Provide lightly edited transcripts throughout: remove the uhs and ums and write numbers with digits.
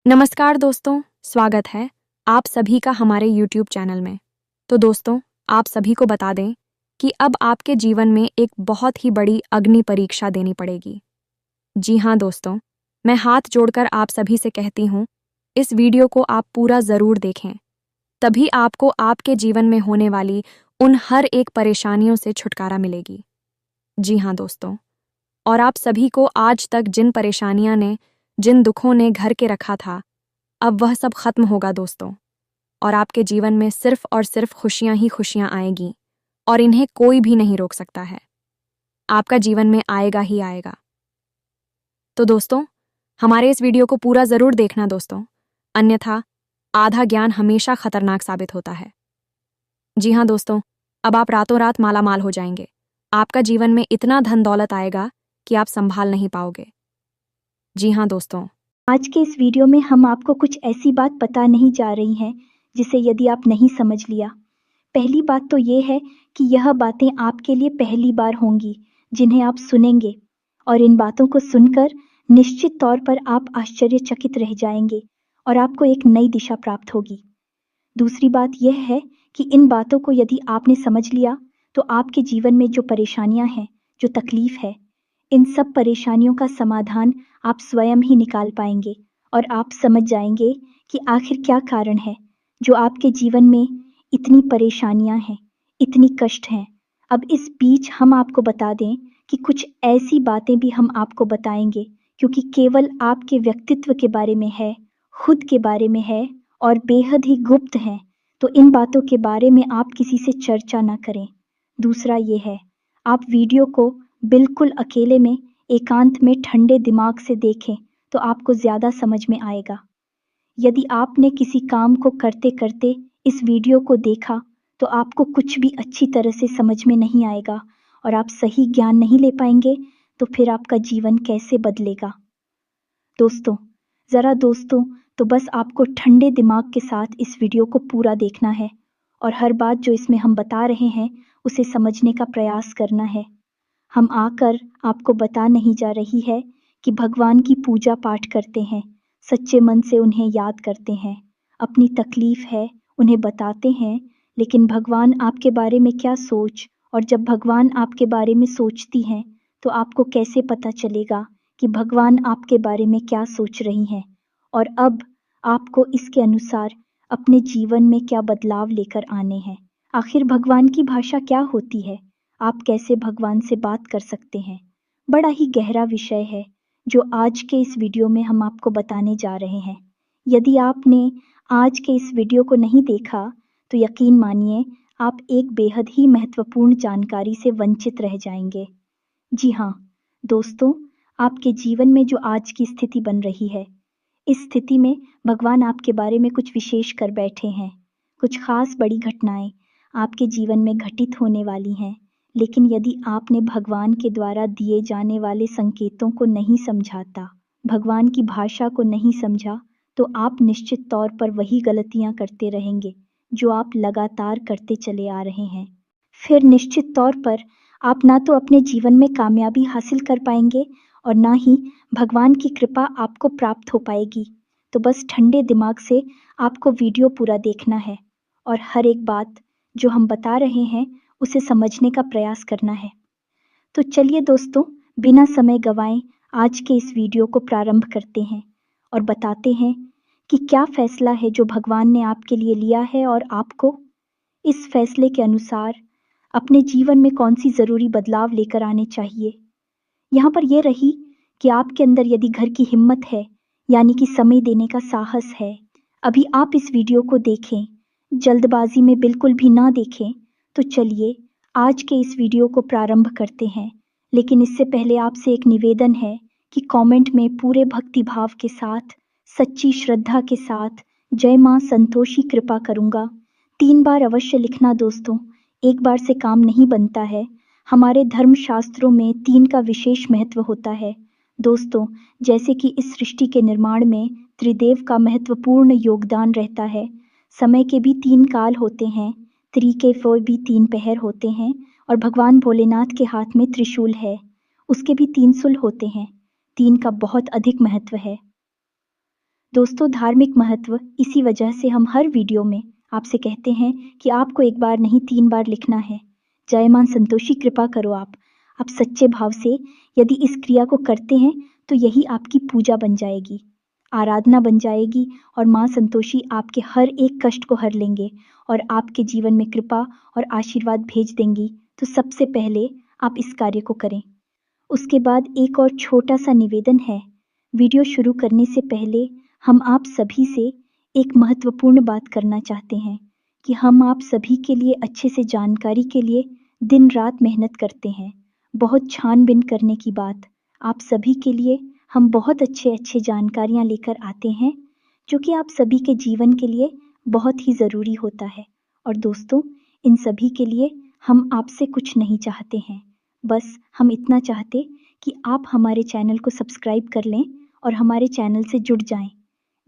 नमस्कार दोस्तों, स्वागत है आप सभी का हमारे YouTube चैनल में। तो दोस्तों, आप सभी को बता दें कि अब आपके जीवन में एक बहुत ही बड़ी अग्नि परीक्षा देनी पड़ेगी। जी हाँ दोस्तों, मैं हाथ जोड़कर आप सभी से कहती हूँ, इस वीडियो को आप पूरा ज़रूर देखें। तभी आपको आपके जीवन में होने वाली उन हर एक परेशानियों से छुटकारा मिलेगी। जी हाँ दोस्तों, और आप सभी को आज तक जिन परेशानियां ने, जिन दुखों ने घर के रखा था, अब वह सब खत्म होगा दोस्तों। और आपके जीवन में सिर्फ और सिर्फ खुशियां ही खुशियां आएंगी और इन्हें कोई भी नहीं रोक सकता है। आपका जीवन में आएगा ही आएगा। तो दोस्तों, हमारे इस वीडियो को पूरा ज़रूर देखना दोस्तों, अन्यथा आधा ज्ञान हमेशा खतरनाक साबित होता है। जी हाँ दोस्तों, अब आप रातों रात मालामाल हो जाएंगे। आपका जीवन में इतना धन दौलत आएगा कि आप संभाल नहीं पाओगे। जी हाँ दोस्तों, आज के इस वीडियो में हम आपको कुछ ऐसी बात बता नहीं जा रही हैं जिसे यदि आप नहीं समझ लिया। पहली बात तो ये है कि यह बातें आपके लिए पहली बार होंगी जिन्हें आप सुनेंगे, और इन बातों को सुनकर निश्चित तौर पर आप आश्चर्यचकित रह जाएंगे और आपको एक नई दिशा प्राप्त होगी। दूसरी बात यह है कि इन बातों को यदि आपने समझ लिया तो आपके जीवन में जो परेशानियां हैं, जो तकलीफ है, इन सब परेशानियों का समाधान आप स्वयं ही निकाल पाएंगे और आप समझ जाएंगे कि आखिर क्या कारण है जो आपके जीवन में इतनी परेशानियां हैं, इतनी कष्ट हैं। अब इस बीच हम आपको बता दें कि कुछ ऐसी बातें भी हम आपको बताएंगे क्योंकि केवल आपके व्यक्तित्व के बारे में है, खुद के बारे में है और बेहद ही गुप्त हैं, तो इन बातों के बारे में आप किसी से चर्चा ना करें। दूसरा ये है, आप वीडियो को बिल्कुल अकेले में, एकांत में ठंडे दिमाग से देखें तो आपको ज़्यादा समझ में आएगा। यदि आपने किसी काम को करते करते इस वीडियो को देखा तो आपको कुछ भी अच्छी तरह से समझ में नहीं आएगा और आप सही ज्ञान नहीं ले पाएंगे, तो फिर आपका जीवन कैसे बदलेगा। दोस्तों तो बस आपको ठंडे दिमाग के साथ इस वीडियो को पूरा देखना है और हर बात जो इसमें हम बता रहे हैं उसे समझने का प्रयास करना है। हम आकर आपको बता नहीं जा रही है कि भगवान की पूजा पाठ करते हैं, सच्चे मन से उन्हें याद करते हैं, अपनी तकलीफ है उन्हें बताते हैं, लेकिन भगवान आपके बारे में क्या सोच, और जब भगवान आपके बारे में सोचती हैं तो आपको कैसे पता चलेगा कि भगवान आपके बारे में क्या सोच रही हैं, और अब आपको इसके अनुसार अपने जीवन में क्या बदलाव लेकर आने हैं। आखिर भगवान की भाषा क्या होती है, आप कैसे भगवान से बात कर सकते हैं। बड़ा ही गहरा विषय है जो आज के इस वीडियो में हम आपको बताने जा रहे हैं। यदि आपने आज के इस वीडियो को नहीं देखा तो यकीन मानिए आप एक बेहद ही महत्वपूर्ण जानकारी से वंचित रह जाएंगे। जी हाँ दोस्तों, आपके जीवन में जो आज की स्थिति बन रही है, इस स्थिति में भगवान आपके बारे में कुछ विशेष कर बैठे हैं। कुछ खास बड़ी घटनाएं आपके जीवन में घटित होने वाली हैं, लेकिन यदि आपने भगवान के द्वारा दिए जाने वाले संकेतों को नहीं समझाता, भगवान की भाषा को नहीं समझा, तो आप निश्चित तौर पर वही गलतियां करते रहेंगे जो आप लगातार करते चले आ रहे हैं। फिर निश्चित तौर पर आप ना तो अपने जीवन में कामयाबी हासिल कर पाएंगे और ना ही भगवान की कृपा आपको प्राप्त हो पाएगी। तो बस ठंडे दिमाग से आपको वीडियो पूरा देखना है और हर एक बात जो हम बता रहे हैं उसे समझने का प्रयास करना है। तो चलिए दोस्तों, बिना समय गंवाए आज के इस वीडियो को प्रारंभ करते हैं और बताते हैं कि क्या फैसला है जो भगवान ने आपके लिए लिया है और आपको इस फैसले के अनुसार अपने जीवन में कौन सी ज़रूरी बदलाव लेकर आने चाहिए। यहाँ पर यह रही कि आपके अंदर यदि घर की हिम्मत है, यानी कि समय देने का साहस है, अभी आप इस वीडियो को देखें, जल्दबाजी में बिल्कुल भी ना देखें। तो चलिए आज के इस वीडियो को प्रारंभ करते हैं, लेकिन इससे पहले आपसे एक निवेदन है कि कमेंट में पूरे भक्ति भाव के साथ, सच्ची श्रद्धा के साथ जय माँ संतोषी कृपा करूँगा 3 बार अवश्य लिखना दोस्तों, एक बार से काम नहीं बनता है। हमारे धर्म शास्त्रों में 3 का विशेष महत्व होता है दोस्तों, जैसे कि इस सृष्टि के निर्माण में त्रिदेव का महत्वपूर्ण योगदान रहता है। समय के भी 3 काल होते हैं, त्रि के भी 3 पहर होते हैं, और भगवान भोलेनाथ के हाथ में त्रिशूल है, उसके भी 3 शूल होते हैं। 3 का बहुत अधिक महत्व है। दोस्तों, धार्मिक महत्व इसी वजह से हम हर वीडियो में आपसे कहते हैं कि आपको एक बार नहीं 3 बार लिखना है। जय मां संतोषी कृपा करो आप सच्चे भाव से यदि इस क्रिया को करते हैं तो यही आपकी पूजा बन जाएगी, आराधना बन जाएगी और मां संतोषी आपके हर एक कष्ट को हर लेंगे और आपके जीवन में कृपा और आशीर्वाद भेज देंगी। तो सबसे पहले आप इस कार्य को करें। उसके बाद एक और छोटा सा निवेदन है। वीडियो शुरू करने से पहले हम आप सभी से एक महत्वपूर्ण बात करना चाहते हैं कि हम आप सभी के लिए अच्छे से जानकारी के लिए दिन रात मेहनत करते हैं। बहुत छानबीन करने की बात, आप सभी के लिए हम बहुत अच्छे जानकारियाँ लेकर आते हैं जो कि आप सभी के जीवन के लिए बहुत ही ज़रूरी होता है। और दोस्तों, इन सभी के लिए हम आपसे कुछ नहीं चाहते हैं, बस हम इतना चाहते कि आप हमारे चैनल को सब्सक्राइब कर लें और हमारे चैनल से जुड़ जाएं,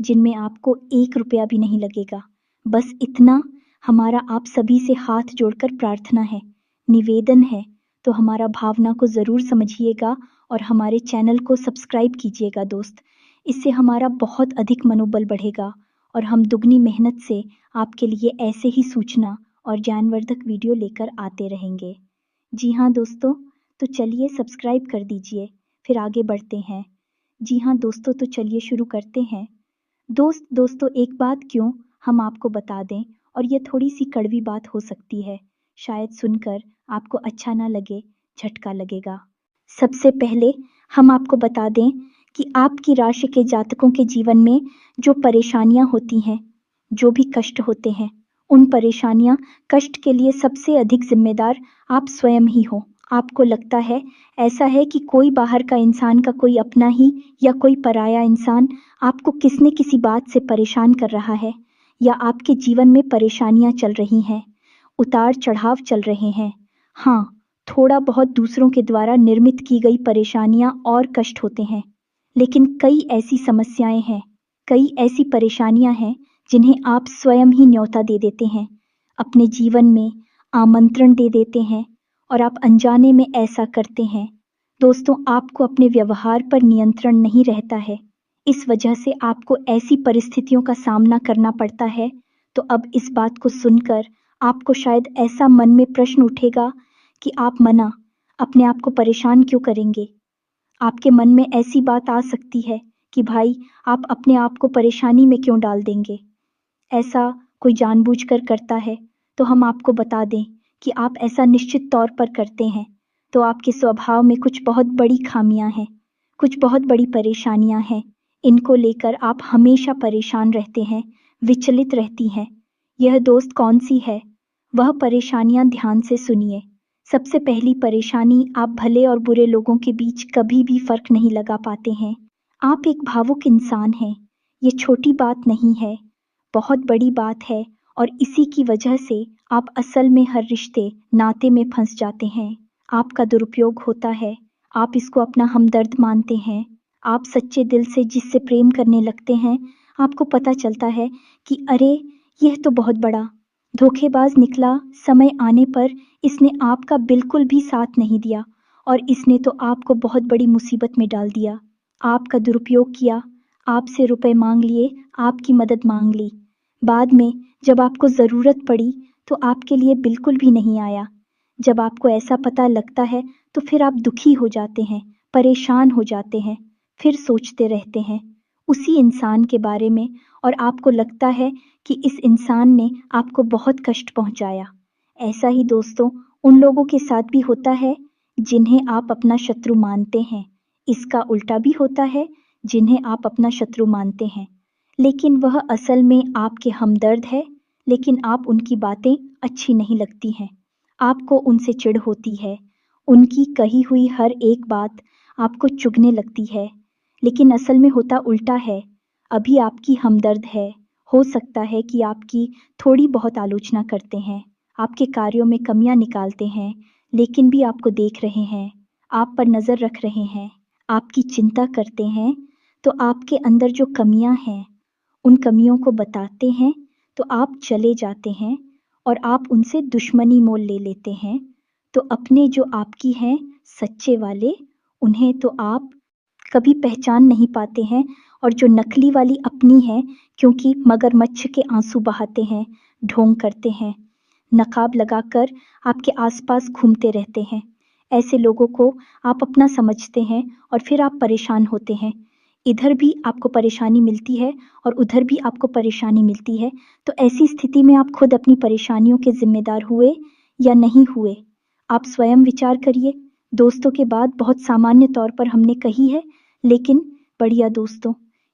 जिनमें आपको 1 रुपया भी नहीं लगेगा। बस इतना हमारा आप सभी से हाथ जोड़कर प्रार्थना है, निवेदन है। तो हमारा भावना को ज़रूर समझिएगा और हमारे चैनल को सब्सक्राइब कीजिएगा दोस्त। इससे हमारा बहुत अधिक मनोबल बढ़ेगा और हम दुगनी मेहनत से आपके लिए ऐसे ही सूचना और ज्ञानवर्धक वीडियो लेकर आते रहेंगे। जी हाँ दोस्तों, तो चलिए सब्सक्राइब कर दीजिए, फिर आगे बढ़ते हैं। जी हाँ दोस्तों, तो चलिए शुरू करते हैं। दोस्तों, एक बात क्यों हम आपको बता दें, और ये थोड़ी सी कड़वी बात हो सकती है, शायद सुनकर आपको अच्छा ना लगे, झटका लगेगा। सबसे पहले हम आपको बता दें कि आपकी राशि के जातकों के जीवन में जो परेशानियां होती हैं, जो भी कष्ट होते हैं, उन परेशानियां कष्ट के लिए सबसे अधिक जिम्मेदार आप स्वयं ही हो। आपको लगता है ऐसा है कि कोई बाहर का इंसान का कोई अपना ही या कोई पराया इंसान आपको किसी न किसी बात से परेशान कर रहा है, या आपके जीवन में परेशानियां चल रही हैं, उतार चढ़ाव चल रहे हैं। हाँ, थोड़ा बहुत दूसरों के द्वारा निर्मित की गई परेशानियां और कष्ट होते हैं, लेकिन कई ऐसी समस्याएं हैं, कई ऐसी परेशानियां हैं जिन्हें आप स्वयं ही न्योता दे देते हैं, अपने जीवन में आमंत्रण दे देते हैं और आप अनजाने में ऐसा करते हैं। दोस्तों, आपको अपने व्यवहार पर नियंत्रण नहीं रहता है, इस वजह से आपको ऐसी परिस्थितियों का सामना करना पड़ता है। तो अब इस बात को सुनकर आपको शायद ऐसा मन में प्रश्न उठेगा कि आप मना अपने आप को परेशान क्यों करेंगे। आपके मन में ऐसी बात आ सकती है कि भाई, आप अपने आप को परेशानी में क्यों डाल देंगे, ऐसा कोई जानबूझकर करता है। तो हम आपको बता दें कि आप ऐसा निश्चित तौर पर करते हैं, तो आपके स्वभाव में कुछ बहुत बड़ी खामियां हैं, कुछ बहुत बड़ी परेशानियां हैं। इनको लेकर आप हमेशा परेशान रहते हैं, विचलित रहती हैं। यह दोस्त कौन सी है, वह परेशानियां ध्यान से सुनिए। सबसे पहली परेशानी, आप भले और बुरे लोगों के बीच कभी भी फर्क नहीं लगा पाते हैं। आप एक भावुक इंसान हैं, ये छोटी बात नहीं है, बहुत बड़ी बात है। और इसी की वजह से आप असल में हर रिश्ते नाते में फंस जाते हैं। आपका दुरुपयोग होता है, आप इसको अपना हमदर्द मानते हैं। आप सच्चे दिल से जिससे प्रेम करने लगते हैं, आपको पता चलता है कि अरे, यह तो बहुत बड़ा धोखेबाज निकला। समय आने पर इसने आपका बिल्कुल भी साथ नहीं दिया और इसने तो आपको बहुत बड़ी मुसीबत में डाल दिया। आपका दुरुपयोग किया, आपसे रुपए मांग लिए, आपकी मदद मांग ली। बाद में जब आपको ज़रूरत पड़ी तो आपके लिए बिल्कुल भी नहीं आया। जब आपको ऐसा पता लगता है तो फिर आप दुखी हो जाते हैं, परेशान हो जाते हैं, फिर सोचते रहते हैं उसी इंसान के बारे में और आपको लगता है कि इस इंसान ने आपको बहुत कष्ट पहुंचाया। ऐसा ही दोस्तों उन लोगों के साथ भी होता है जिन्हें आप अपना शत्रु मानते हैं। इसका उल्टा भी होता है, जिन्हें आप अपना शत्रु मानते हैं लेकिन वह असल में आपके हमदर्द है, लेकिन आप उनकी बातें अच्छी नहीं लगती हैं, आपको उनसे चिढ़ होती है, उनकी कही हुई हर एक बात आपको चुभने लगती है। लेकिन असल में होता उल्टा है, अभी आपकी हमदर्द है। हो सकता है कि आपकी थोड़ी बहुत आलोचना करते हैं, आपके कार्यों में कमियां निकालते हैं, लेकिन भी आपको देख रहे हैं, आप पर नज़र रख रहे हैं, आपकी चिंता करते हैं। तो आपके अंदर जो कमियां हैं, उन कमियों को बताते हैं तो आप चले जाते हैं और आप उनसे दुश्मनी मोल ले लेते हैं। तो अपने जो आपकी हैं सच्चे वाले, उन्हें तो आप कभी पहचान नहीं पाते हैं और जो नकली वाली अपनी है, क्योंकि मगरमच्छ के आंसू बहाते हैं, ढोंग करते हैं, नकाब लगाकर आपके आसपास घूमते रहते हैं। ऐसे लोगों को आप अपना समझते हैं और फिर आप परेशान होते हैं। इधर भी आपको परेशानी मिलती है और उधर भी आपको परेशानी मिलती है। तो ऐसी स्थिति में आप खुद अपनी परेशानियों के ज़िम्मेदार हुए या नहीं हुए? आप स्वयं विचार करिए। दोस्तों के बाद बहुत सामान्य तौर पर हमने कही है, लेकिन बढ़िया दोस्तों,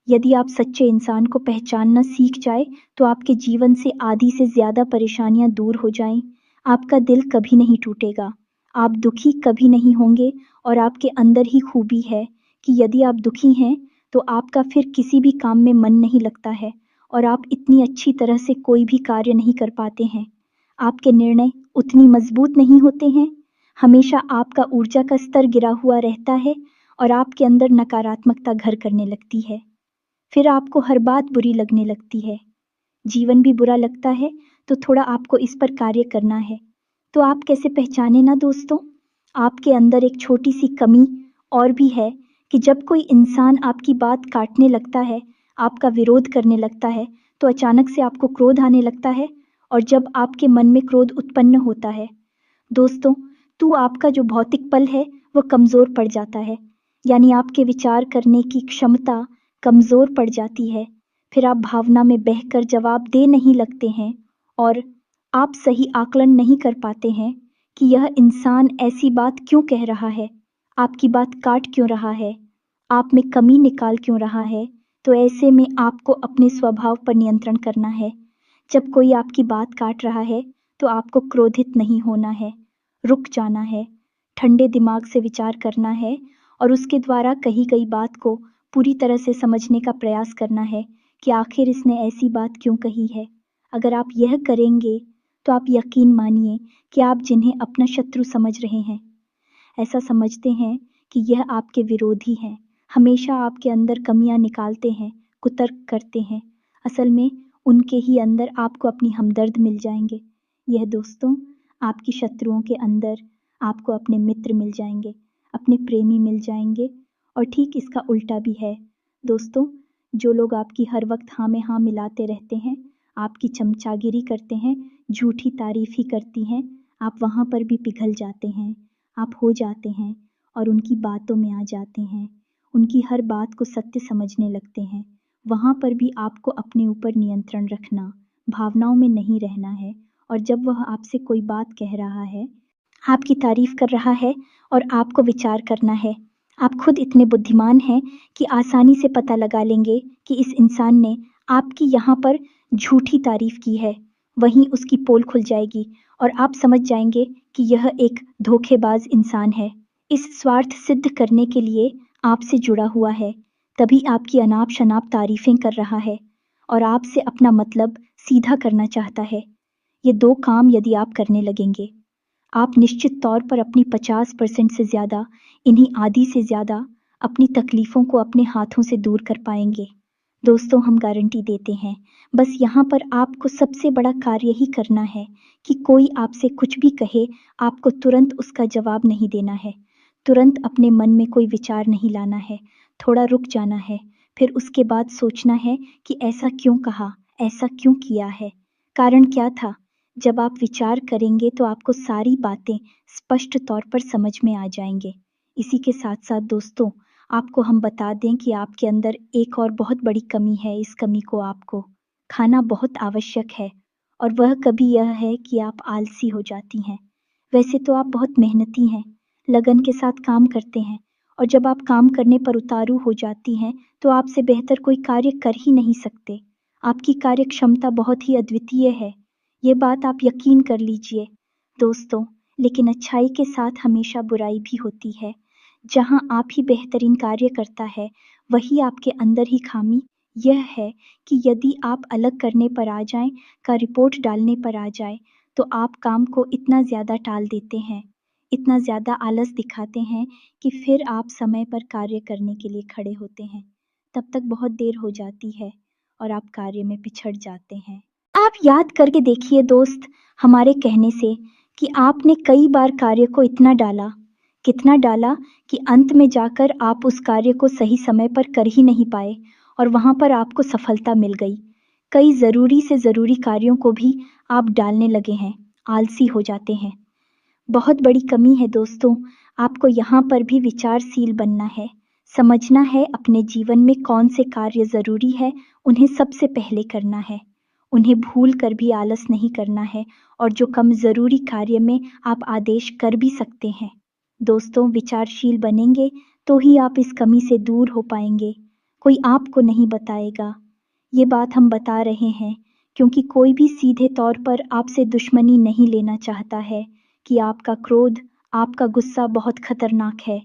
यदि आप सच्चे इंसान को पहचानना सीख जाए तो आपके जीवन से आधी से ज़्यादा परेशानियां दूर हो जाएं। आपका दिल कभी नहीं टूटेगा, आप दुखी कभी नहीं होंगे और आपके अंदर ही खूबी है कि यदि आप दुखी हैं तो आपका फिर किसी भी काम में मन नहीं लगता है और आप इतनी अच्छी तरह से कोई भी कार्य नहीं कर पाते हैं। आपके निर्णय उतनी मजबूत नहीं होते हैं, हमेशा आपका ऊर्जा का स्तर गिरा हुआ रहता है और आपके अंदर नकारात्मकता घर करने लगती है। फिर आपको हर बात बुरी लगने लगती है, जीवन भी बुरा लगता है, तो थोड़ा आपको इस पर कार्य करना है। तो आप कैसे पहचाने ना दोस्तों? आपके अंदर एक छोटी सी कमी और भी है कि जब कोई इंसान आपकी बात काटने लगता है, आपका विरोध करने लगता है, तो अचानक से आपको क्रोध आने लगता है और जब आपके मन में क्रोध उत्पन्न होता है, दोस्तों, तो आपका जो भौतिक पल है वो कमज़ोर पड़ जाता है, यानी आपके विचार करने की क्षमता कमज़ोर पड़ जाती है। फिर आप भावना में बहकर जवाब दे नहीं लगते हैं और आप सही आकलन नहीं कर पाते हैं कि यह इंसान ऐसी बात क्यों कह रहा है, आपकी बात काट क्यों रहा है, आप में कमी निकाल क्यों रहा है। तो ऐसे में आपको अपने स्वभाव पर नियंत्रण करना है। जब कोई आपकी बात काट रहा है तो आपको क्रोधित नहीं होना है, रुक जाना है, ठंडे दिमाग से विचार करना है और उसके द्वारा कही गई बात को पूरी तरह से समझने का प्रयास करना है कि आखिर इसने ऐसी बात क्यों कही है। अगर आप यह करेंगे तो आप यकीन मानिए कि आप जिन्हें अपना शत्रु समझ रहे हैं, ऐसा समझते हैं कि यह आपके विरोधी हैं, हमेशा आपके अंदर कमियां निकालते हैं, कुतर्क करते हैं। असल में उनके ही अंदर आपको अपनी हमदर्द मिल जाएंगे। यह दोस्तों, आपकी शत्रुओं के अंदर आपको अपने मित्र मिल जाएंगे, अपने प्रेमी मिल जाएंगे। और ठीक इसका उल्टा भी है दोस्तों, जो लोग आपकी हर वक्त हाँ में हाँ मिलाते रहते हैं, आपकी चमचागिरी करते हैं, झूठी तारीफ ही करती हैं, आप वहाँ पर भी पिघल जाते हैं, आप हो जाते हैं और उनकी बातों में आ जाते हैं, उनकी हर बात को सत्य समझने लगते हैं। वहाँ पर भी आपको अपने ऊपर नियंत्रण रखना, भावनाओं में नहीं रहना है। और जब वह आपसे कोई बात कह रहा है, आपकी तारीफ कर रहा है और आपको विचार करना है। आप खुद इतने बुद्धिमान हैं कि आसानी से पता लगा लेंगे कि इस इंसान ने आपकी यहाँ पर झूठी तारीफ की है, वहीं उसकी पोल खुल जाएगी और आप समझ जाएंगे कि यह एक धोखेबाज इंसान है। इस स्वार्थ सिद्ध करने के लिए आपसे जुड़ा हुआ है, तभी आपकी अनाप शनाप तारीफें कर रहा है और आपसे अपना मतलब सीधा करना चाहता है। ये दो काम यदि आप करने लगेंगे, आप निश्चित तौर पर अपनी 50% से ज़्यादा, इन्हीं आधी से ज़्यादा अपनी तकलीफ़ों को अपने हाथों से दूर कर पाएंगे। दोस्तों, हम गारंटी देते हैं। बस यहाँ पर आपको सबसे बड़ा कार्य ही करना है कि कोई आपसे कुछ भी कहे, आपको तुरंत उसका जवाब नहीं देना है, तुरंत अपने मन में कोई विचार नहीं लाना है, थोड़ा रुक जाना है, फिर उसके बाद सोचना है कि ऐसा क्यों कहा, ऐसा क्यों किया है, कारण क्या था। जब आप विचार करेंगे तो आपको सारी बातें स्पष्ट तौर पर समझ में आ जाएंगे। इसी के साथ साथ दोस्तों, आपको हम बता दें कि आपके अंदर एक और बहुत बड़ी कमी है। इस कमी को आपको खाना बहुत आवश्यक है और वह कभी यह है कि आप आलसी हो जाती हैं। वैसे तो आप बहुत मेहनती हैं, लगन के साथ काम करते हैं और जब आप काम करने पर उतारू हो जाती हैं तो आपसे बेहतर कोई कार्य कर ही नहीं सकते। आपकी कार्य क्षमता बहुत ही अद्वितीय है, ये बात आप यकीन कर लीजिए दोस्तों। लेकिन अच्छाई के साथ हमेशा बुराई भी होती है। जहाँ आप ही बेहतरीन कार्य करता है, वही आपके अंदर ही खामी यह है कि यदि आप अलग करने पर आ जाएं, का रिपोर्ट डालने पर आ जाए, तो आप काम को इतना ज़्यादा टाल देते हैं, इतना ज़्यादा आलस दिखाते हैं कि फिर आप समय पर कार्य करने के लिए खड़े होते हैं। तब तक बहुत देर हो जाती है और आप कार्य में पिछड़ जाते हैं। आप याद करके देखिए दोस्त, हमारे कहने से कि आपने कई बार कार्य को इतना डाला, कितना डाला कि अंत में जाकर आप उस कार्य को सही समय पर कर ही नहीं पाए और वहाँ पर आपको सफलता मिल गई। कई ज़रूरी से ज़रूरी कार्यों को भी आप डालने लगे हैं, आलसी हो जाते हैं। बहुत बड़ी कमी है दोस्तों, आपको यहाँ पर भी विचारशील बनना है। समझना है अपने जीवन में कौन से कार्य ज़रूरी है, उन्हें सबसे पहले करना है। उन्हें भूल कर भी आलस नहीं करना है और जो कम ज़रूरी कार्य में आप आदेश कर भी सकते हैं। दोस्तों, विचारशील बनेंगे तो ही आप इस कमी से दूर हो पाएंगे। कोई आपको नहीं बताएगा। ये बात हम बता रहे हैं क्योंकि कोई भी सीधे तौर पर आपसे दुश्मनी नहीं लेना चाहता है कि आपका क्रोध, आपका गुस्सा बहुत खतरनाक है।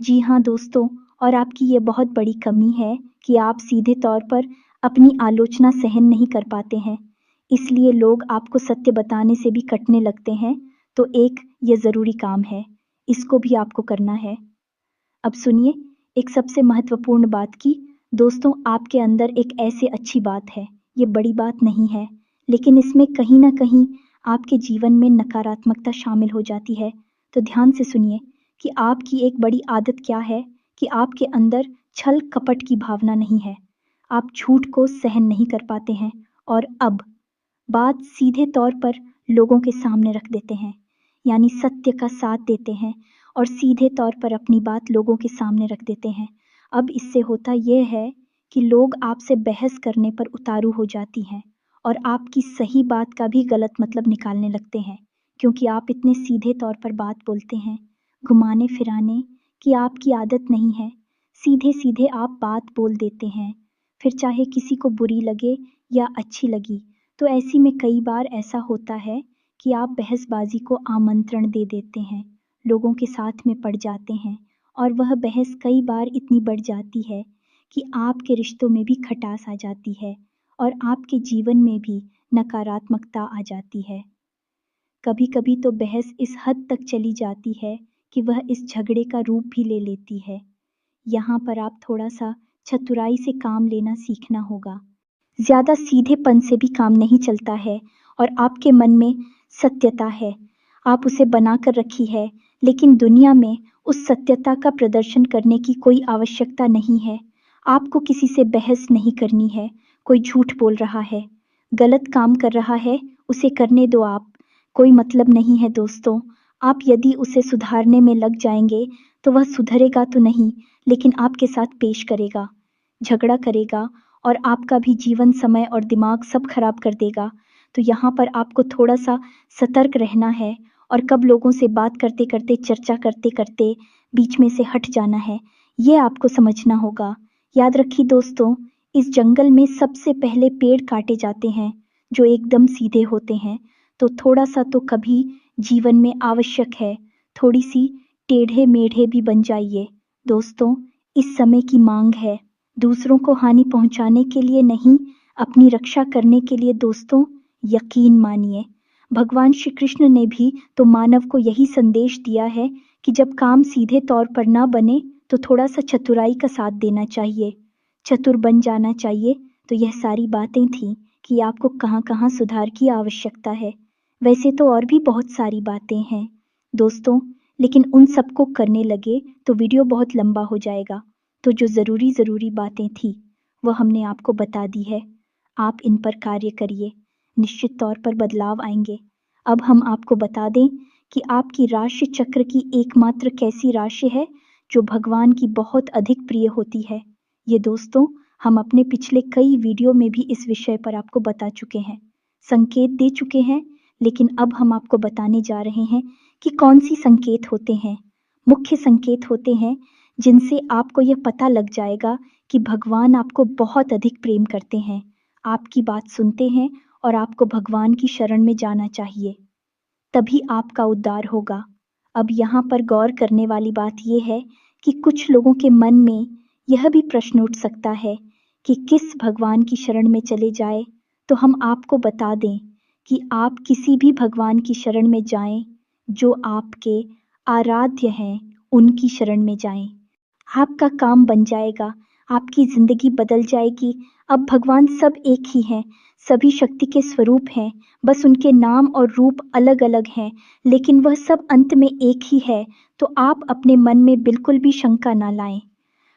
जी हाँ दोस्तों, और आपकी ये बहुत बड़ी कमी है कि आप सीधे तौर पर अपनी आलोचना सहन नहीं कर पाते हैं। इसलिए लोग आपको सत्य बताने से भी कटने लगते हैं। तो एक ये ज़रूरी काम है, इसको भी आपको करना है। अब सुनिए एक सबसे महत्वपूर्ण बात की। दोस्तों, आपके अंदर एक ऐसे अच्छी बात है, ये बड़ी बात नहीं है, लेकिन इसमें कहीं ना कहीं आपके जीवन में नकारात्मकता शामिल हो जाती है। तो ध्यान से सुनिए कि आपकी एक बड़ी आदत क्या है कि आपके अंदर छल कपट की भावना नहीं है। आप झूठ को सहन नहीं कर पाते हैं और अब बात सीधे तौर पर लोगों के सामने रख देते हैं, यानी सत्य का साथ देते हैं और सीधे तौर पर अपनी बात लोगों के सामने रख देते हैं। अब इससे होता यह है कि लोग आपसे बहस करने पर उतारू हो जाती हैं और आपकी सही बात का भी गलत मतलब निकालने लगते हैं, क्योंकि आप इतने सीधे तौर पर बात बोलते हैं। घुमाने फिराने की आपकी आदत नहीं है, सीधे सीधे आप बात बोल देते हैं, फिर चाहे किसी को बुरी लगे या अच्छी लगी। तो ऐसी में कई बार ऐसा होता है कि आप बहसबाजी को आमंत्रण दे देते हैं, लोगों के साथ में पड़ जाते हैं और वह बहस कई बार इतनी बढ़ जाती है कि आपके रिश्तों में भी खटास आ जाती है और आपके जीवन में भी नकारात्मकता आ जाती है। कभी कभी तो बहस इस हद तक चली जाती है कि वह इस झगड़े का रूप भी ले लेती है। यहाँ पर आप थोड़ा सा चतुराई से काम लेना सीखना होगा। ज़्यादा सीधेपन से भी काम नहीं चलता है और आपके मन में सत्यता है, आप उसे बनाकर रखी है, लेकिन दुनिया में उस सत्यता का प्रदर्शन करने की कोई आवश्यकता नहीं है। आपको किसी से बहस नहीं करनी है। कोई झूठ बोल रहा है, गलत काम कर रहा है, उसे करने दो आप, कोई मतलब नहीं है दोस्तों। आप यदि उसे सुधारने में लग जाएंगे तो वह सुधरेगा तो नहीं, लेकिन आपके साथ पेश करेगा, झगड़ा करेगा और आपका भी जीवन, समय और दिमाग सब खराब कर देगा। तो यहाँ पर आपको थोड़ा सा सतर्क रहना है और कब लोगों से बात करते करते, चर्चा करते करते बीच में से हट जाना है, ये आपको समझना होगा। याद रखिए दोस्तों, इस जंगल में सबसे पहले पेड़ काटे जाते हैं जो एकदम सीधे होते हैं। तो थोड़ा सा तो कभी जीवन में आवश्यक है, थोड़ी सी टेढ़े मेढ़े भी बन जाइए। दोस्तों, इस समय की मांग है, दूसरों को हानि पहुंचाने के लिए नहीं, अपनी रक्षा करने के लिए। दोस्तों, यकीन मानिए, भगवान श्री कृष्ण ने भी तो मानव को यही संदेश दिया है कि जब काम सीधे तौर पर ना बने तो थोड़ा सा चतुराई का साथ देना चाहिए, चतुर बन जाना चाहिए। तो यह सारी बातें थी कि आपको कहाँ कहाँ सुधार की आवश्यकता है। वैसे तो और भी बहुत सारी बातें हैं दोस्तों, लेकिन उन सबको करने लगे तो वीडियो बहुत लंबा हो जाएगा। तो जो ज़रूरी बातें थी वो हमने आपको बता दी है। आप इन पर कार्य करिए, निश्चित तौर पर बदलाव आएंगे। अब हम आपको बता दें कि आपकी राशि चक्र की एकमात्र कैसी राशि है जो भगवान की बहुत अधिक प्रिय होती है। ये दोस्तों, हम अपने पिछले कई वीडियो में भी इस विषय पर आपको बता चुके हैं, संकेत दे चुके हैं, लेकिन अब हम आपको बताने जा रहे हैं कि कौन सी संकेत होते हैं, मुख्य संकेत होते हैं जिनसे आपको यह पता लग जाएगा कि भगवान आपको बहुत अधिक प्रेम करते हैं, आपकी बात सुनते हैं और आपको भगवान की शरण में जाना चाहिए, तभी आपका उद्धार होगा। अब यहाँ पर गौर करने वाली बात यह है कि कुछ लोगों के मन में यह भी प्रश्न उठ सकता है कि किस भगवान की शरण में चले जाए। तो हम आपको बता दें कि आप किसी भी भगवान की शरण में जाएं जो आपके आराध्य हैं, उनकी शरण में जाएं। आपका काम बन जाएगा, आपकी जिंदगी बदल जाएगी। अब भगवान सब एक ही हैं, सभी शक्ति के स्वरूप हैं, बस उनके नाम और रूप अलग अलग हैं, लेकिन वह सब अंत में एक ही है। तो आप अपने मन में बिल्कुल भी शंका ना लाएं।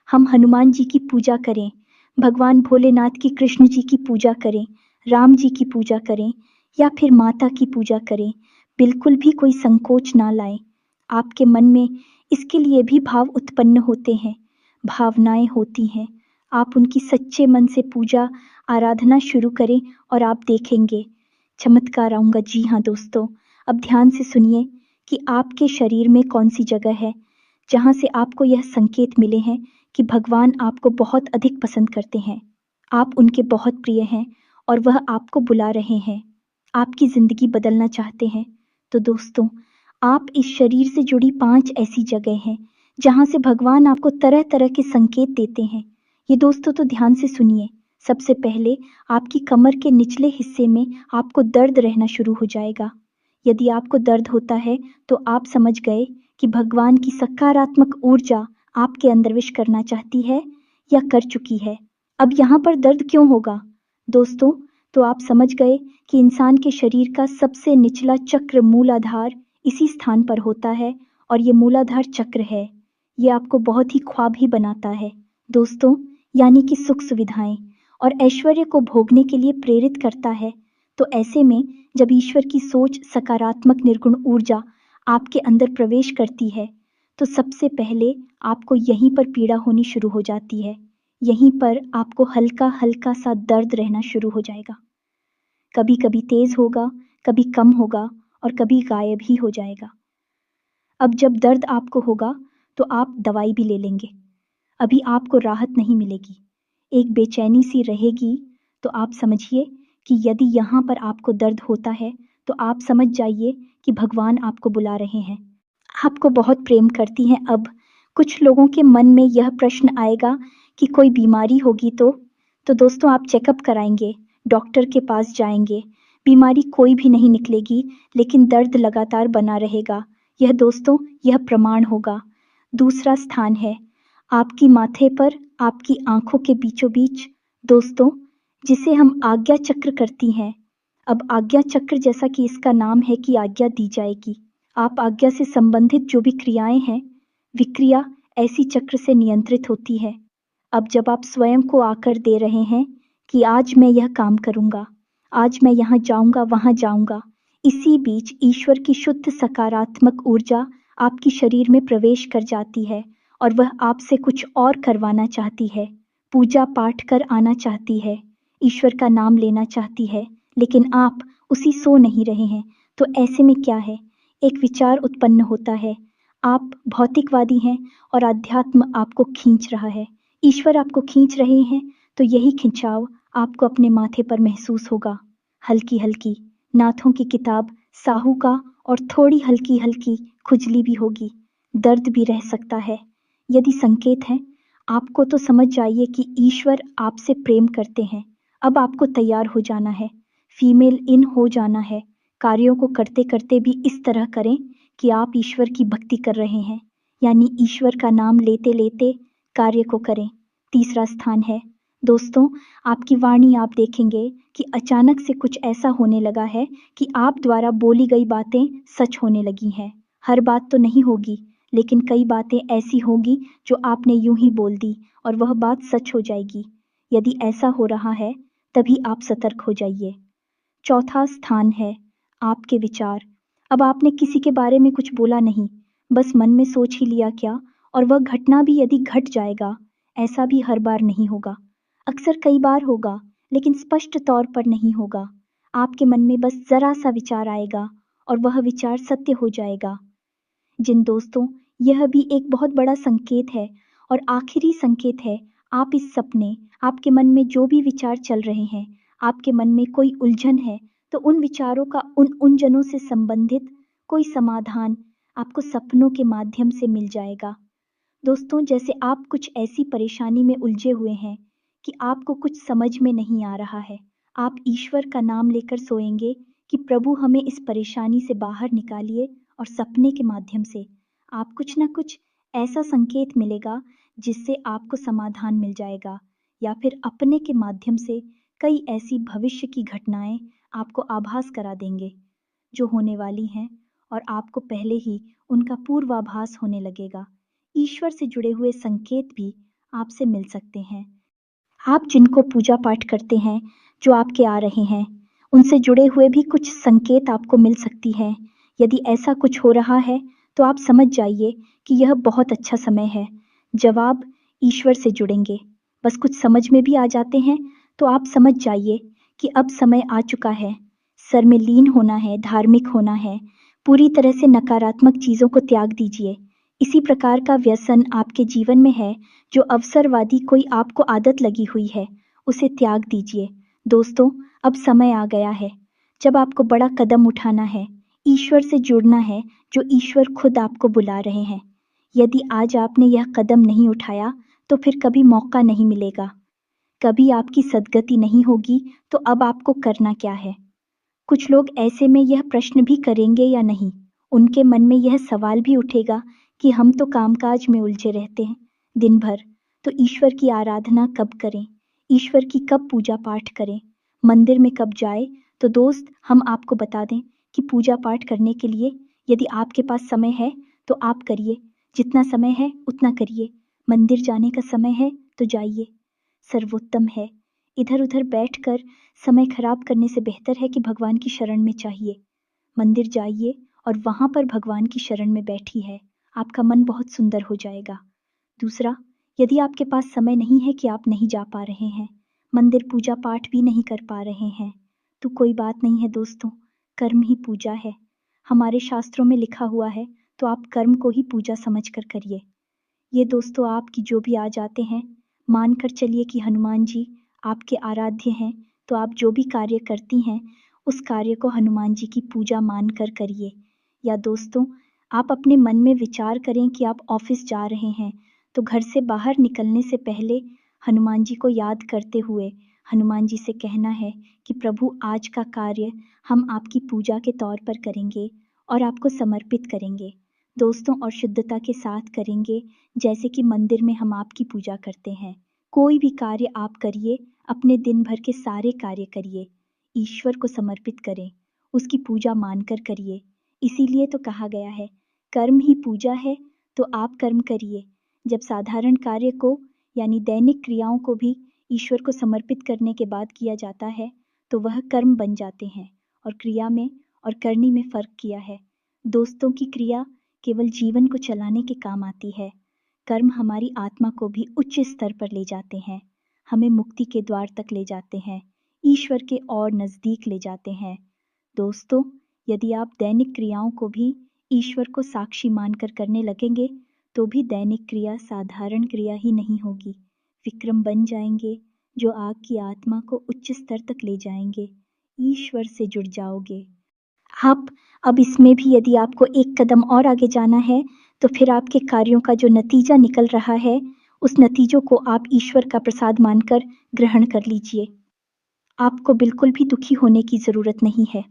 हम हनुमान जी की पूजा करें, भगवान भोलेनाथ की, कृष्ण जी की पूजा करें, राम जी की पूजा करें या फिर माता की पूजा करें, बिल्कुल भी कोई संकोच ना लाएं। आपके मन में इसके लिए भी भाव उत्पन्न होते हैं, भावनाएं होती हैं। आप उनकी सच्चे मन से पूजा आराधना शुरू करें और आप देखेंगे चमत्कार आऊंगा। जी हाँ दोस्तों, अब ध्यान से सुनिए कि आपके शरीर में कौन सी जगह है जहाँ से आपको यह संकेत मिले हैं कि भगवान आपको बहुत अधिक पसंद करते हैं, आप उनके बहुत प्रिय हैं और वह आपको बुला रहे हैं, आपकी ज़िंदगी बदलना चाहते हैं। तो दोस्तों, आप इस शरीर से जुड़ी 5 ऐसी जगह हैं जहाँ से भगवान आपको तरह तरह के संकेत देते हैं। ये दोस्तों तो ध्यान से सुनिए। सबसे पहले आपकी कमर के निचले हिस्से में आपको दर्द रहना शुरू हो जाएगा। यदि आपको दर्द होता है तो आप समझ गए कि भगवान की सकारात्मक ऊर्जा आपके अंदर विश करना चाहती है या कर चुकी है। अब यहाँ पर दर्द क्यों होगा दोस्तों? तो आप समझ गए कि इंसान के शरीर का सबसे निचला चक्र मूलाधार इसी स्थान पर होता है और ये मूलाधार चक्र है। ये आपको बहुत ही ख्वाबी बनाता है दोस्तों, यानी कि सुख सुविधाएं और ऐश्वर्य को भोगने के लिए प्रेरित करता है। तो ऐसे में जब ईश्वर की सोच, सकारात्मक निर्गुण ऊर्जा आपके अंदर प्रवेश करती है तो सबसे पहले आपको यहीं पर पीड़ा होनी शुरू हो जाती है। यहीं पर आपको हल्का हल्का सा दर्द रहना शुरू हो जाएगा। कभी कभी तेज होगा, कभी कम होगा और कभी गायब ही हो जाएगा। अब जब दर्द आपको होगा तो आप दवाई भी ले लेंगे, अभी आपको राहत नहीं मिलेगी, एक बेचैनी सी रहेगी। तो आप समझिए कि यदि यहाँ पर आपको दर्द होता है तो आप समझ जाइए कि भगवान आपको बुला रहे हैं, आपको बहुत प्रेम करती हैं। अब कुछ लोगों के मन में यह प्रश्न आएगा कि कोई बीमारी होगी तो दोस्तों आप चेकअप कराएंगे, डॉक्टर के पास जाएंगे, बीमारी कोई भी नहीं निकलेगी लेकिन दर्द लगातार बना रहेगा। यह दोस्तों, यह प्रमाण होगा। दूसरा स्थान है आपकी माथे पर, आपकी आंखों के बीचों बीच दोस्तों, जिसे हम आज्ञा चक्र करती हैं। अब आज्ञा चक्र, जैसा कि इसका नाम है कि आज्ञा दी जाएगी, आप आज्ञा से संबंधित जो भी क्रियाएं हैं, विक्रिया ऐसी चक्र से नियंत्रित होती है। अब जब आप स्वयं को आकर दे रहे हैं कि आज मैं यह काम करूंगा, आज मैं यहाँ जाऊंगा, वहां जाऊंगा, इसी बीच ईश्वर की शुद्ध सकारात्मक ऊर्जा आपकी शरीर में प्रवेश कर जाती है और वह आपसे कुछ और करवाना चाहती है, पूजा पाठ कर आना चाहती है, ईश्वर का नाम लेना चाहती है, लेकिन आप उसी सो नहीं रहे हैं। तो ऐसे में क्या है, एक विचार उत्पन्न होता है, आप भौतिकवादी हैं और अध्यात्म आपको खींच रहा है, ईश्वर आपको खींच रहे हैं। तो यही खिंचाव आपको अपने माथे पर महसूस होगा, हल्की हल्की नाथों की किताब साहू का, और थोड़ी हल्की हल्की खुजली भी होगी, दर्द भी रह सकता है। यदि संकेत है, आपको तो समझ जाइए कि ईश्वर आपसे प्रेम करते हैं। अब आपको तैयार हो जाना है, फीमेल इन हो जाना है। कार्यों को करते करते भी इस तरह करें कि आप ईश्वर की भक्ति कर रहे हैं, यानी ईश्वर का नाम लेते लेते कार्य को करें। तीसरा स्थान है दोस्तों, आपकी वाणी, आप देखेंगे कि अचानक से कुछ ऐसा होने लगा है कि आप द्वारा बोली गई बातें सच होने लगी हैं। हर बात तो नहीं होगी, लेकिन कई बातें ऐसी होगी जो आपने यूं ही बोल दी और वह बात सच हो जाएगी। यदि ऐसा हो रहा है तभी आप सतर्क हो जाइए। चौथा स्थान है आपके विचार। अब आपने किसी के बारे में कुछ बोला नहीं, बस मन में सोच ही लिया क्या, और वह घटना भी यदि घट जाएगा, ऐसा भी हर बार नहीं होगा, अक्सर कई बार होगा, लेकिन स्पष्ट तौर पर नहीं होगा। आपके मन में बस जरा सा विचार आएगा और वह विचार सत्य हो जाएगा। जिन दोस्तों, यह भी एक बहुत बड़ा संकेत है और आखिरी संकेत है। आप इस सपने, आपके मन में जो भी विचार चल रहे हैं, आपके मन में कोई उलझन है, तो उन विचारों का उन उलझनों से संबंधित कोई समाधान आपको सपनों के माध्यम से मिल जाएगा। दोस्तों, जैसे आप कुछ ऐसी परेशानी में उलझे हुए हैं कि आपको कुछ समझ में नहीं आ रहा है, आप ईश्वर का नाम लेकर सोएंगे कि प्रभु हमें इस परेशानी से बाहर निकालिए, और सपने के माध्यम से आप कुछ ना कुछ ऐसा संकेत मिलेगा जिससे आपको समाधान मिल जाएगा, या फिर अपने के माध्यम से कई ऐसी भविष्य की घटनाएं आपको आभास करा देंगे जो होने वाली हैं, और आपको पहले ही उनका पूर्वाभास होने लगेगा। ईश्वर से जुड़े हुए संकेत भी आपसे मिल सकते हैं। आप जिनको पूजा पाठ करते हैं, जो आपके आ रहे हैं, उनसे जुड़े हुए भी कुछ संकेत आपको मिल सकती है। यदि ऐसा कुछ हो रहा है, तो आप समझ जाइए कि यह बहुत अच्छा समय है। जवाब ईश्वर से जुड़ेंगे। बस कुछ समझ में भी आ जाते हैं, तो आप समझ जाइए कि अब समय आ चुका है। सर में लीन होना है, धार्मिक होना है। पूरी तरह से नकारात्मक चीज़ों को त्याग दीजिए। इसी प्रकार का व्यसन आपके जीवन में है, जो अवसरवादी कोई आपको आदत लगी हुई है, उसे त्याग दीजिए। दोस्तों, अब समय आ गया है जब आपको बड़ा कदम उठाना है, ईश्वर से जुड़ना है, जो ईश्वर खुद आपको बुला रहे हैं। यदि आज आपने यह कदम नहीं उठाया, तो फिर कभी मौका नहीं मिलेगा। कभी आपकी सद्गति नहीं होगी, तो अब आपको करना क्या है? कुछ लोग ऐसे में यह प्रश्न भी करेंगे या नहीं। उनके मन में यह सवाल भी उठेगा कि हम तो कामकाज में उलझे रहते हैं दिन भर, तो ईश्वर की आराधना कब करें, ईश्वर की कब पूजा पाठ करें, मंदिर में कब जाए। तो दोस्त, हम आपको बता दें कि पूजा पाठ करने के लिए यदि आपके पास समय है तो आप करिए, जितना समय है उतना करिए। मंदिर जाने का समय है तो जाइए, सर्वोत्तम है। इधर उधर बैठकर समय खराब करने से बेहतर है कि भगवान की शरण में चाहिए। मंदिर जाइए और वहां पर भगवान की शरण में बैठी है, आपका मन बहुत सुंदर हो जाएगा। दूसरा, यदि आपके पास समय नहीं है कि आप नहीं जा पा रहे हैं, मंदिर पूजा पाठ भी नहीं कर पा रहे हैं, तो कोई बात नहीं है दोस्तों, कर्म ही पूजा है। हमारे शास्त्रों में लिखा हुआ है, तो आप कर्म को ही पूजा समझकर करिए। ये दोस्तों आपकी जो भी आ जाते हैं, मानकर चलिए कि हनुमान जी आपके आराध्य हैं, तो आप जो भी कार्य करती हैं, उस कार्य को हनुमान जी की पूजा मानकर करिए। या दोस्तों, आप अपने मन में विचार करें कि आप ऑफिस जा रहे हैं, तो घर से बाहर निकलने से पहले हनुमान जी को याद करते हुए हनुमान जी से कहना है कि प्रभु, आज का कार्य हम आपकी पूजा के तौर पर करेंगे और आपको समर्पित करेंगे दोस्तों, और शुद्धता के साथ करेंगे, जैसे कि मंदिर में हम आपकी पूजा करते हैं। कोई भी कार्य आप करिए, अपने दिन भर के सारे कार्य करिए, ईश्वर को समर्पित करें, उसकी पूजा मानकर करिए। इसीलिए तो कहा गया है, कर्म ही पूजा है, तो आप कर्म करिए। जब साधारण कार्य को यानी दैनिक क्रियाओं को भी ईश्वर को समर्पित करने के बाद किया जाता है, तो वह कर्म बन जाते हैं। और क्रिया में और करनी में फर्क किया है दोस्तों। की क्रिया केवल जीवन को चलाने के काम आती है, कर्म हमारी आत्मा को भी उच्च स्तर पर ले जाते हैं, हमें मुक्ति के द्वार तक ले जाते हैं, ईश्वर के और नजदीक ले जाते हैं। दोस्तों, यदि आप दैनिक क्रियाओं को भी ईश्वर को साक्षी मानकर करने लगेंगे, तो भी दैनिक क्रिया साधारण क्रिया ही नहीं होगी, विक्रम बन जाएंगे, जो आपकी आत्मा को उच्च स्तर तक ले जाएंगे, ईश्वर से जुड़ जाओगे आप। अब इसमें भी यदि आपको एक कदम और आगे जाना है, तो फिर आपके कार्यों का जो नतीजा निकल रहा है, उस नतीजों को आप ईश्वर का प्रसाद मानकर ग्रहण कर लीजिए। आपको बिल्कुल भी दुखी होने की जरूरत नहीं है।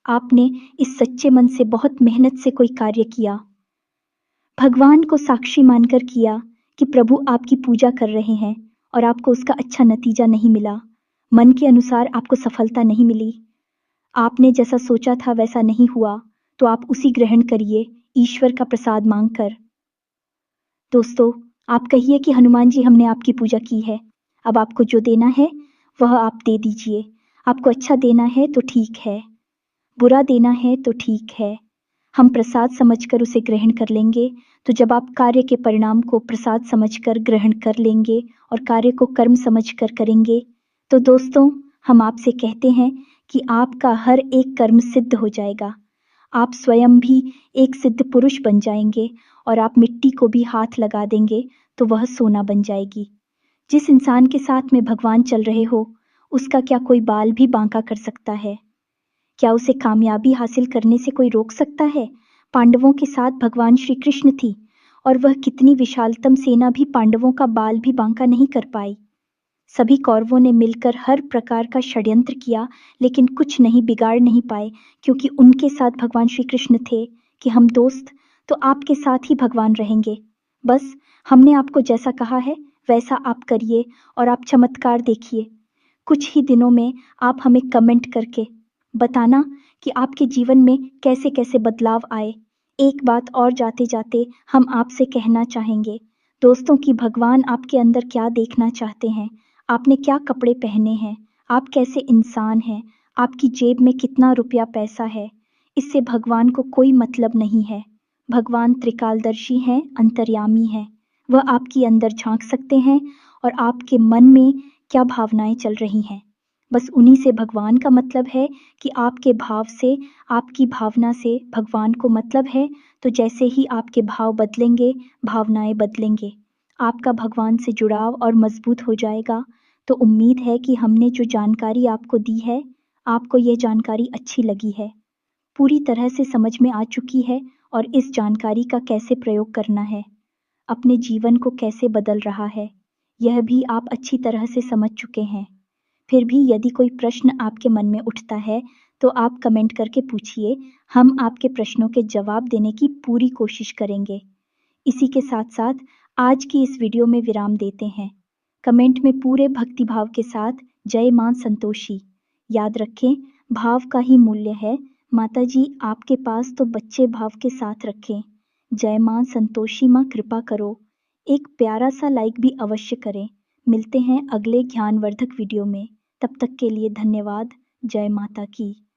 आपने इस सच्चे मन से बहुत मेहनत से कोई कार्य किया, भगवान को साक्षी मानकर किया कि प्रभु आपकी पूजा कर रहे हैं, और आपको उसका अच्छा नतीजा नहीं मिला, मन के अनुसार आपको सफलता नहीं मिली, आपने जैसा सोचा था वैसा नहीं हुआ, तो आप उसी ग्रहण करिए ईश्वर का प्रसाद मांगकर। दोस्तों, आप कहिए कि हनुमान जी, हमने आपकी पूजा की है, अब आपको जो देना है वह आप दे दीजिए। आपको अच्छा देना है तो ठीक है, बुरा देना है तो ठीक है, हम प्रसाद समझकर उसे ग्रहण कर लेंगे। तो जब आप कार्य के परिणाम को प्रसाद समझकर ग्रहण कर लेंगे और कार्य को कर्म समझकर करेंगे, तो दोस्तों, हम आपसे कहते हैं कि आपका हर एक कर्म सिद्ध हो जाएगा। आप स्वयं भी एक सिद्ध पुरुष बन जाएंगे, और आप मिट्टी को भी हाथ लगा देंगे तो वह सोना बन जाएगी। जिस इंसान के साथ में भगवान चल रहे हो, उसका क्या कोई बाल भी बांका कर सकता है? क्या उसे कामयाबी हासिल करने से कोई रोक सकता है? पांडवों के साथ भगवान श्री कृष्ण थी, और वह कितनी विशालतम सेना भी पांडवों का बाल भी बांका नहीं कर पाई। सभी कौरवों ने मिलकर हर प्रकार का षड्यंत्र किया, लेकिन कुछ नहीं बिगाड़ नहीं पाए, क्योंकि उनके साथ भगवान श्री कृष्ण थे कि हम दोस्त, तो आपके साथ ही भगवान रहेंगे। बस हमने आपको जैसा कहा है वैसा आप करिए, और आप चमत्कार देखिए। कुछ ही दिनों में आप हमें कमेंट करके बताना कि आपके जीवन में कैसे कैसे बदलाव आए। एक बात और जाते जाते हम आपसे कहना चाहेंगे दोस्तों, कि भगवान आपके अंदर क्या देखना चाहते हैं, आपने क्या कपड़े पहने हैं, आप कैसे इंसान हैं, आपकी जेब में कितना रुपया पैसा है, इससे भगवान को कोई मतलब नहीं है। भगवान त्रिकालदर्शी हैं, अंतर्यामी हैं। वह आपके अंदर झांक सकते हैं और आपके मन में क्या भावनाएं चल रही हैं। बस उन्हीं से भगवान का मतलब है कि आपके भाव से, आपकी भावना से भगवान को मतलब है। तो जैसे ही आपके भाव बदलेंगे, भावनाएं बदलेंगे, आपका भगवान से जुड़ाव और मजबूत हो जाएगा। तो उम्मीद है कि हमने जो जानकारी आपको दी है, आपको ये जानकारी अच्छी लगी है, पूरी तरह से समझ में आ चुकी है और इस जानकारी का कैसे प्रयोग करना है, अपने जीवन को कैसे बदल रहा है, यह भी आप अच्छी तरह से समझ चुके हैं। फिर भी यदि कोई प्रश्न आपके मन में उठता है, तो आप कमेंट करके पूछिए। हम आपके प्रश्नों के जवाब देने की पूरी कोशिश करेंगे। इसी के साथ-साथ आज की इस वीडियो में विराम देते हैं। कमेंट में पूरे भक्तिभाव के साथ जय मां संतोषी। याद रखें, भाव का ही मूल्य है। माता जी आपके पास तो बच्चे भाव के साथ रखें। जय मां संतोषी मां कृपा करो। एक प्यारा सा लाइक भी अवश्य करें। मिलते हैं अगले ज्ञानवर्धक वीडियो में। तब तक के लिए धन्यवाद। जय माता की।